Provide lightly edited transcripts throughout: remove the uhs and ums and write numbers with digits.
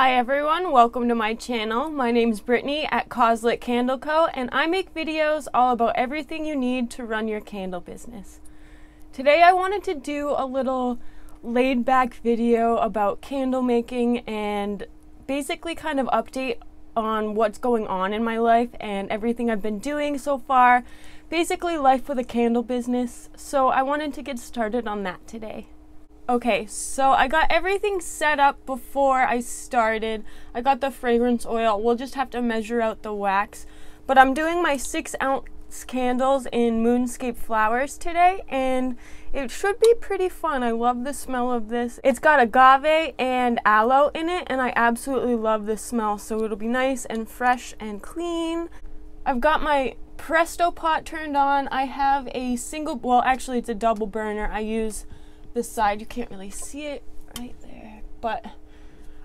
Hi everyone, welcome to my channel. My name's Brittany at Coslit Candle Co. and I make videos all about everything you need to run your candle business. Today I wanted to do a little laid back video about candle making and basically kind of update on what's going on in my life and everything I've been doing so far. Basically life with a candle business. So I wanted to get started on that today. Okay, so I got everything set up before I started. I got the fragrance oil. We'll just have to measure out the wax. But I'm doing my 6-ounce candles in Moonscape flowers today, and it should be pretty fun. I love the smell of this. It's got agave and aloe in it, and I absolutely love the smell, so it'll be nice and fresh and clean. I've got my Presto pot turned on. I have a single, well actually it's a double burner. I use this side, you can't really see it right there, but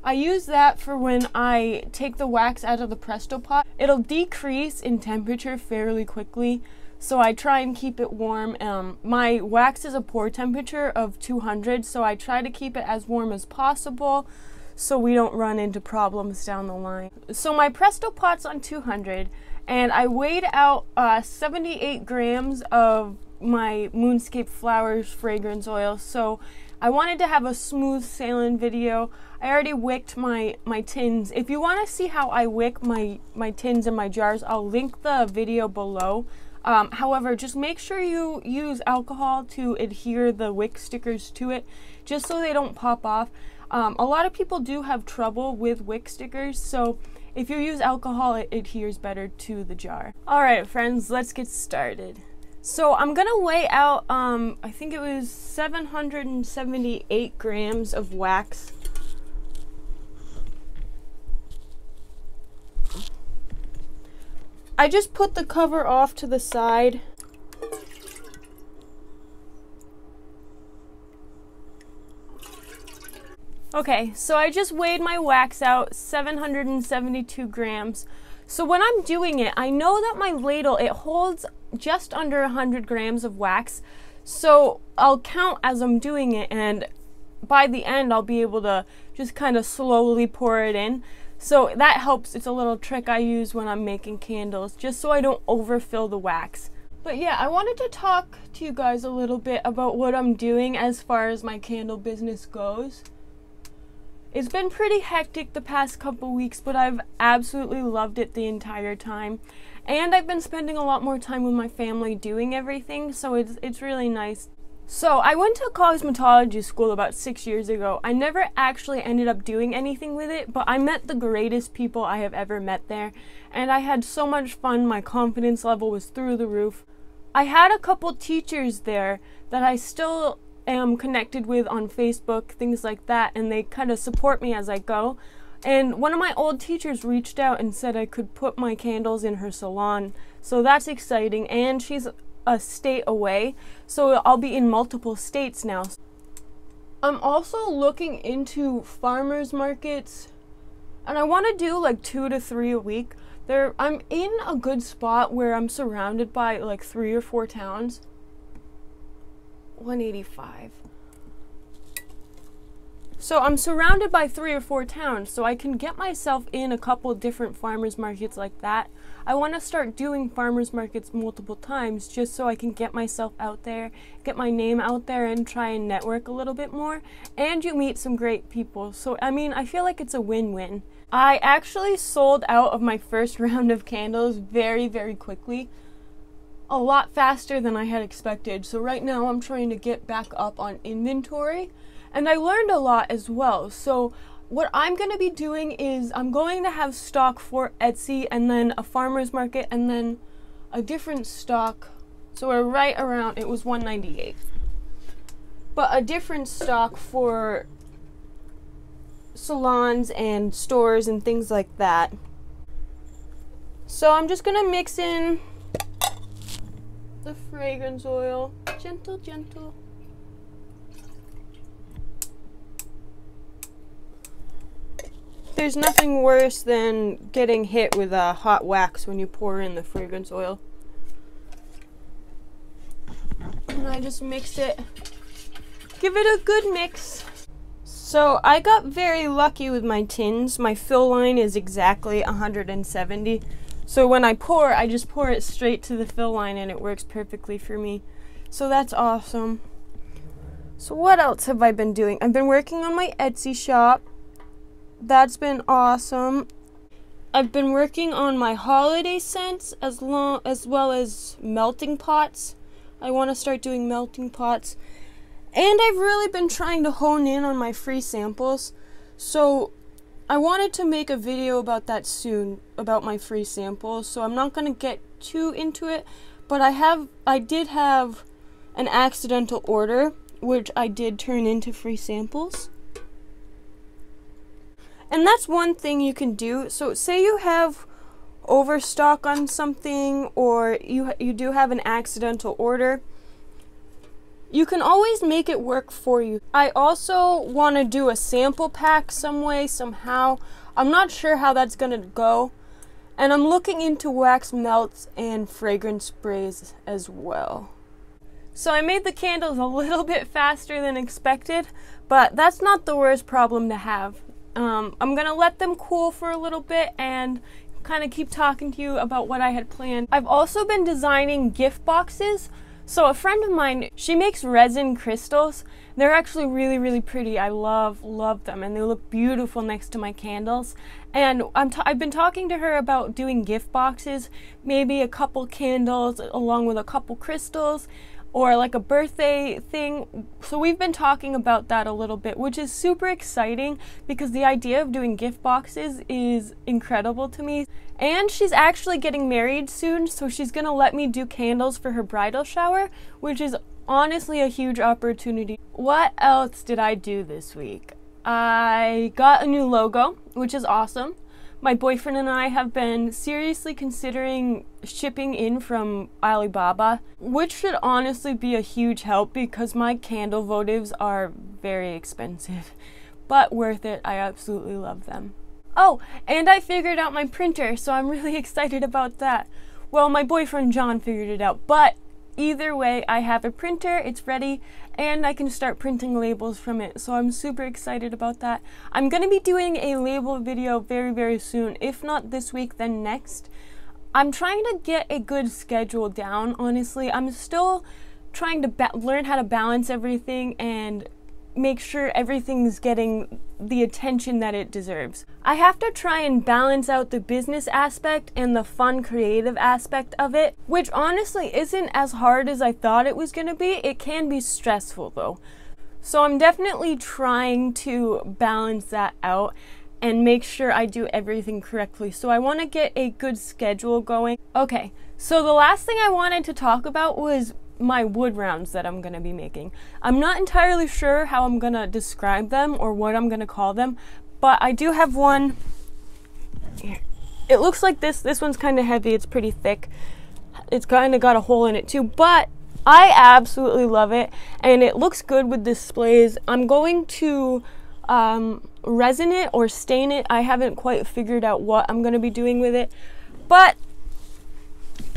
I use that for when I take the wax out of the Presto pot. It'll decrease in temperature fairly quickly, so I try and keep it warm. My wax is a pour temperature of 200, so I try to keep it as warm as possible so we don't run into problems down the line. So my Presto pot's on 200, and I weighed out 78 grams of my Moonscape Flowers fragrance oil. So I wanted to have a smooth sailing video. I already wicked my tins. If you want to see how I wick my tins and my jars, I'll link the video below. However, just make sure you use alcohol to adhere the wick stickers to it, just so they don't pop off. A lot of people do have trouble with wick stickers, so if you use alcohol, it adheres better to the jar. Alright friends, let's get started. So I'm gonna weigh out, I think it was 778 grams of wax. I just put the cover off to the side. Okay, so I just weighed my wax out, 772 grams. So when I'm doing it, I know that my ladle, it holds just under 100 grams of wax. So I'll count as I'm doing it, and by the end I'll be able to just kind of slowly pour it in. So that helps. It's a little trick I use when I'm making candles, just so I don't overfill the wax. But yeah, I wanted to talk to you guys a little bit about what I'm doing as far as my candle business goes. It's been pretty hectic the past couple weeks, but I've absolutely loved it the entire time. And I've been spending a lot more time with my family doing everything, so it's really nice. So I went to cosmetology school about 6 years ago. I never actually ended up doing anything with it, but I met the greatest people I have ever met there, and I had so much fun. My confidence level was through the roof. I had a couple teachers there that I still am connected with on Facebook, things like that, and they kind of support me as I go. And one of my old teachers reached out and said I could put my candles in her salon, so that's exciting. And she's a state away, so I'll be in multiple states now. I'm also looking into farmers markets, and I want to do like 2 to 3 a week. I'm in a good spot where I'm surrounded by like 3 or 4 towns. 185. So I'm surrounded by 3 or 4 towns, so I can get myself in a couple different farmers markets like that. I want to start doing farmers markets multiple times just so I can get myself out there, get my name out there, and try and network a little bit more. And you meet some great people. So I mean, I feel like it's a win-win. I actually sold out of my first round of candles very, very quickly. A lot faster than I had expected. So right now I'm trying to get back up on inventory. And I learned a lot as well. So what I'm going to be doing is I'm going to have stock for Etsy, and then a farmer's market, and then a different stock. So we're right around, it was $198. But a different stock for salons and stores and things like that. So I'm just going to mix in the fragrance oil. Gentle, gentle. There's nothing worse than getting hit with a hot wax when you pour in the fragrance oil. And I just mix it. Give it a good mix. So I got very lucky with my tins. My fill line is exactly 170. So when I pour, I just pour it straight to the fill line and it works perfectly for me. So that's awesome. So what else have I been doing? I've been working on my Etsy shop. That's been awesome. I've been working on my holiday scents as well as melting pots. I want to start doing melting pots. And I've really been trying to hone in on my free samples. So I wanted to make a video about that soon, about my free samples. So I'm not going to get too into it, but I did have an accidental order, which I did turn into free samples. And that's one thing you can do. So say you have overstock on something, or you do have an accidental order, you can always make it work for you. I also want to do a sample pack some way, somehow. I'm not sure how that's going to go. And I'm looking into wax melts and fragrance sprays as well. So I made the candles a little bit faster than expected, but that's not the worst problem to have. I'm going to let them cool for a little bit and kind of keep talking to you about what I had planned. I've also been designing gift boxes. So a friend of mine, she makes resin crystals. They're actually really, really pretty. I love them, and they look beautiful next to my candles. And I've been talking to her about doing gift boxes, maybe a couple candles along with a couple crystals, or like a birthday thing. So we've been talking about that a little bit, which is super exciting because the idea of doing gift boxes is incredible to me. And she's actually getting married soon, so she's gonna let me do candles for her bridal shower, which is honestly a huge opportunity. What else did I do this week? I got a new logo, which is awesome. My boyfriend and I have been seriously considering shipping in from Alibaba, which should honestly be a huge help because my candle votives are very expensive, but worth it. I absolutely love them. Oh, and I figured out my printer, so I'm really excited about that. Well, my boyfriend John figured it out, but either way, I have a printer, it's ready, and I can start printing labels from it, so I'm super excited about that. I'm going to be doing a label video very, very soon. If not this week, then next. I'm trying to get a good schedule down, honestly. I'm still trying to learn how to balance everything and make sure everything's getting the attention that it deserves. I have to try and balance out the business aspect and the fun creative aspect of it, which honestly isn't as hard as I thought it was going to be. It can be stressful though. So I'm definitely trying to balance that out and make sure I do everything correctly. So I want to get a good schedule going. Okay, so the last thing I wanted to talk about was my wood rounds that I'm going to be making. I'm not entirely sure how I'm going to describe them or what I'm going to call them, but I do have one here. It looks like this. This one's kind of heavy. It's pretty thick. It's kind of got a hole in it too, but I absolutely love it and it looks good with displays. I'm going to resin it or stain it. I haven't quite figured out what I'm going to be doing with it, but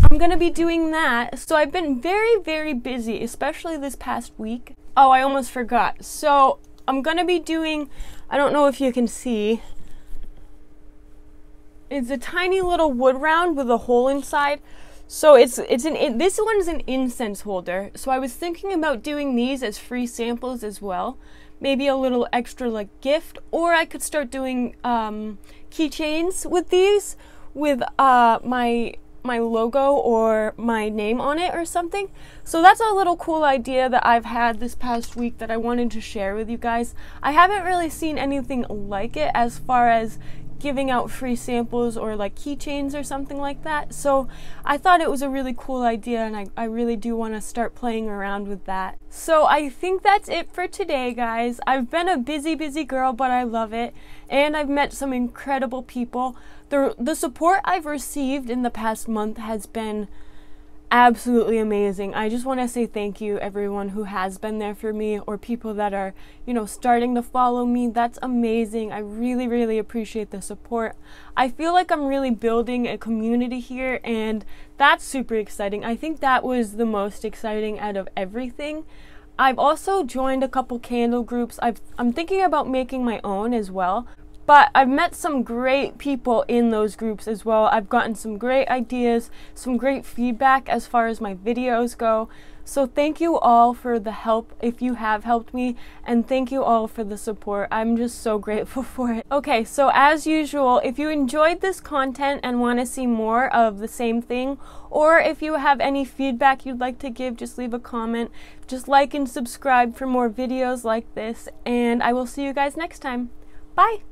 I'm going to be doing that. So I've been very, very busy, especially this past week. Oh, I almost forgot. So I'm going to be doing, I don't know if you can see, it's a tiny little wood round with a hole inside. So this one's an incense holder. So I was thinking about doing these as free samples as well. Maybe a little extra like gift, or I could start doing keychains with these with my logo or my name on it or something. So that's a little cool idea that I've had this past week that I wanted to share with you guys. I haven't really seen anything like it as far as giving out free samples or like keychains or something like that. So I thought it was a really cool idea and I really do want to start playing around with that. So I think that's it for today, guys. I've been a busy girl, but I love it. And I've met some incredible people. The support I've received in the past month has been absolutely amazing. I just want to say thank you everyone who has been there for me, or people that are, you know, starting to follow me. That's amazing. I really appreciate the support. I feel like I'm really building a community here, and that's super exciting. I think that was the most exciting out of everything. I've also joined a couple candle groups. I'm thinking about making my own as well. But I've met some great people in those groups as well. I've gotten some great ideas, some great feedback as far as my videos go. So thank you all for the help if you have helped me, and thank you all for the support. I'm just so grateful for it. Okay, so as usual, if you enjoyed this content and want to see more of the same thing, or if you have any feedback you'd like to give, just leave a comment. Just like and subscribe for more videos like this, and I will see you guys next time. Bye!